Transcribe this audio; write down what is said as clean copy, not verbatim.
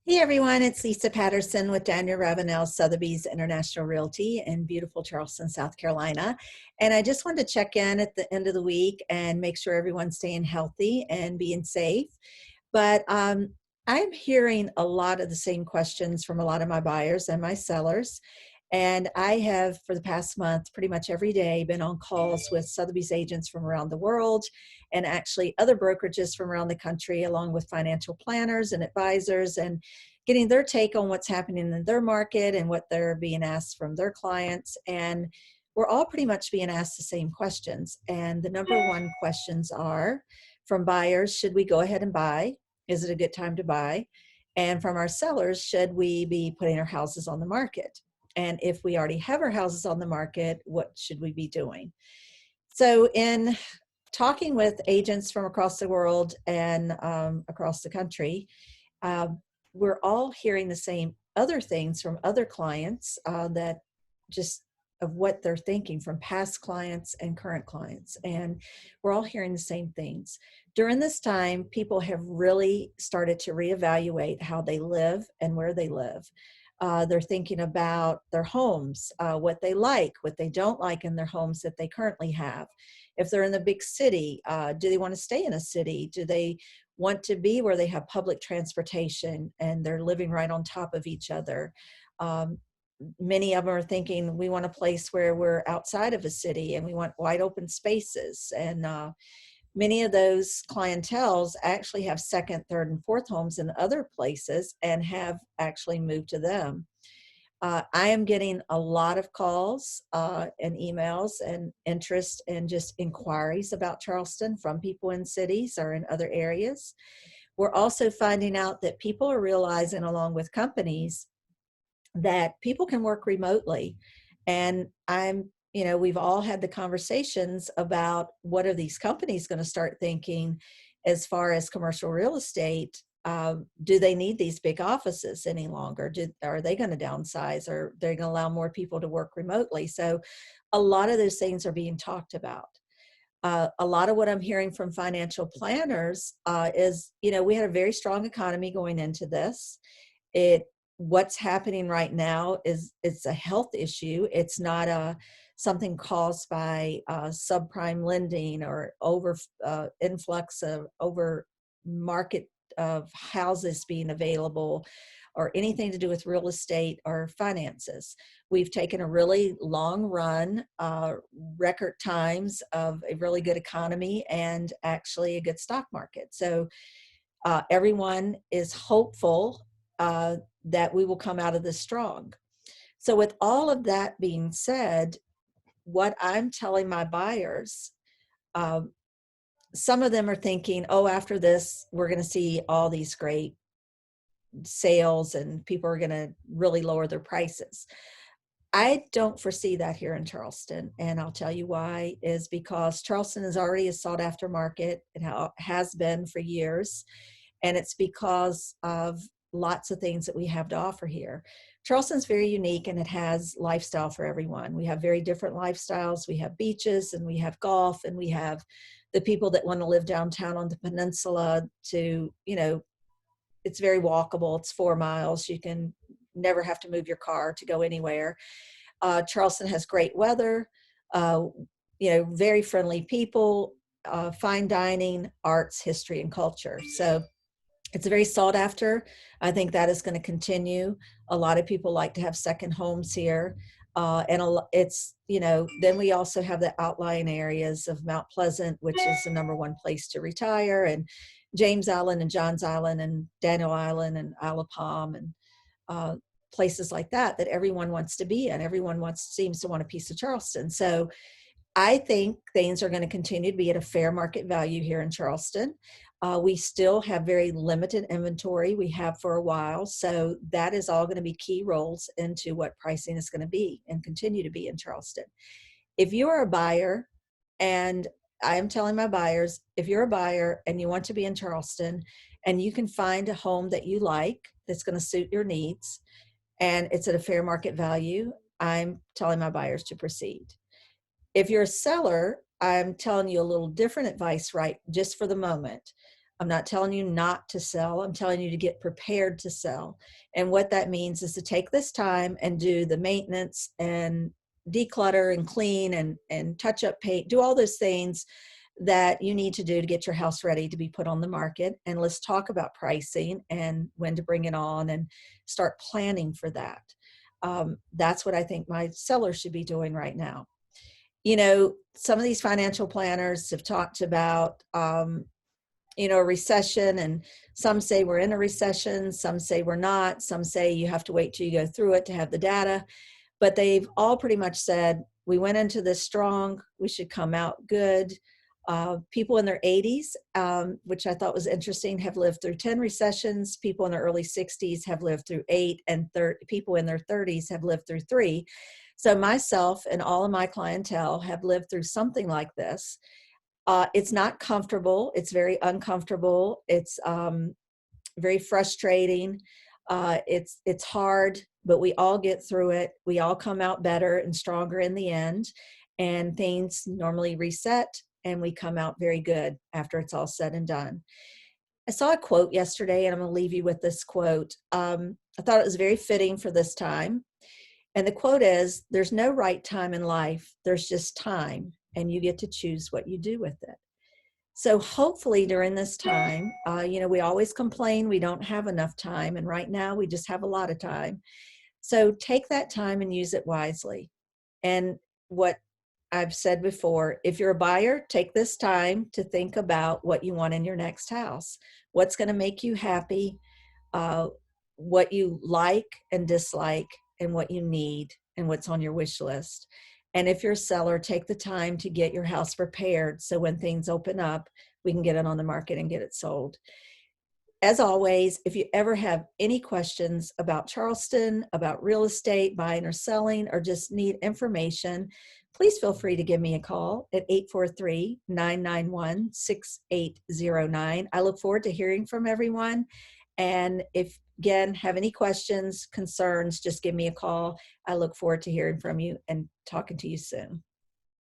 Hey everyone, it's Lisa Patterson with Daniel Ravenel Sotheby's International Realty in beautiful Charleston, South Carolina. And I just wanted to check in at the end of the week and make sure everyone's staying healthy and being safe. But I'm hearing a lot of the same questions from a lot of my buyers and my sellers. And I have, for the past month, pretty much every day been on calls with Sotheby's agents from around the world and actually other brokerages from around the country, along with financial planners and advisors, and getting their take on what's happening in their market and what they're being asked from their clients. And we're all pretty much being asked the same questions. And the number one questions are from buyers: should we go ahead and buy? Is it a good time to buy? And from our sellers, should we be putting our houses on the market? And if we already have our houses on the market, what should we be doing? So in talking with agents from across the world and across the country, uh, we're all hearing the same other things from other clients that just of what they're thinking from past clients and current clients. And we're all hearing the same things. During this time, people have really started to reevaluate how they live and where they live. They're thinking about their homes, what they like, what they don't like in their homes that they currently have. If they're in the big city, do they want to stay in a city? Do they want to be where they have public transportation and they're living right on top of each other? Many of them are thinking we want a place where we're outside of a city and we want wide open spaces. And many of those clienteles actually have second, third, and fourth homes in other places and have actually moved to them. I am getting a lot of calls and emails and interest and just inquiries about Charleston from people in cities or in other areas. We're also finding out that people are realizing, along with companies, that people can work remotely. And we've all had the conversations about what are these companies going to start thinking as far as commercial real estate. Do they need these big offices any longer? Are they going to downsize, or they're going to allow more people to work remotely? So a lot of those things are being talked about. A lot of what I'm hearing from financial planners is, we had a very strong economy going into this. What's happening right now is it's a health issue. It's not something caused by subprime lending or influx of over market of houses being available, or anything to do with real estate or finances. We've taken a really long run, record times of a really good economy and actually a good stock market. So everyone is hopeful that we will come out of this strong. So with all of that being said, what I'm telling my buyers, some of them are thinking, oh, after this, we're going to see all these great sales and people are going to really lower their prices. I don't foresee that here in Charleston, and I'll tell you why. Is because Charleston is already a sought after market. It has been for years, and it's because of lots of things that we have to offer here. Charleston's very unique, and it has lifestyle for everyone. We have very different lifestyles. We have beaches, and we have golf, and we have the people that want to live downtown on the peninsula to, it's very walkable. It's 4 miles. You can never have to move your car to go anywhere. Charleston has great weather, very friendly people, fine dining, arts, history, and culture. So it's very sought after. I think that is going to continue. A lot of people like to have second homes here. Then we also have the outlying areas of Mount Pleasant, which is the number one place to retire, and James Island and Johns Island and Daniel Island and Isle of Palm and places like that everyone wants to be in. Everyone seems to want a piece of Charleston. So I think things are going to continue to be at a fair market value here in Charleston. We still have very limited inventory. We have for a while. So that is all going to be key roles into what pricing is going to be and continue to be in Charleston. If you are a buyer, and I am telling my buyers, if you're a buyer and you want to be in Charleston and you can find a home that you like that's going to suit your needs and it's at a fair market value, I'm telling my buyers to proceed. If you're a seller, I'm telling you a little different advice, right, just for the moment. I'm not telling you not to sell. I'm telling you to get prepared to sell. And what that means is to take this time and do the maintenance and declutter and clean and touch up paint, do all those things that you need to do to get your house ready to be put on the market. And let's talk about pricing and when to bring it on and start planning for that. That's what I think my sellers should be doing right now. You know, some of these financial planners have talked about, a recession, and some say we're in a recession, some say we're not, some say you have to wait till you go through it to have the data, but they've all pretty much said we went into this strong, we should come out good. People in their 80s, which I thought was interesting, have lived through 10 recessions. People in their early 60s have lived through 8, and people in their 30s have lived through 3. So myself and all of my clientele have lived through something like this. It's not comfortable. It's very uncomfortable. It's very frustrating. It's hard, but we all get through it. We all come out better and stronger in the end, and things normally reset, and we come out very good after it's all said and done. I saw a quote yesterday, and I'm going to leave you with this quote. I thought it was very fitting for this time. And the quote is, "There's no right time in life. There's just time, and you get to choose what you do with it." So hopefully during this time, we always complain we don't have enough time. And right now we just have a lot of time. So take that time and use it wisely. And what I've said before, if you're a buyer, take this time to think about what you want in your next house. What's going to make you happy, uh, what you like and dislike, and what you need, and what's on your wish list. And if you're a seller, take the time to get your house prepared so when things open up, we can get it on the market and get it sold. As always, if you ever have any questions about Charleston, about real estate, buying or selling, or just need information, please feel free to give me a call at 843-991-6809. I look forward to hearing from everyone. And if, again, have any questions, concerns, just give me a call. I look forward to hearing from you and talking to you soon.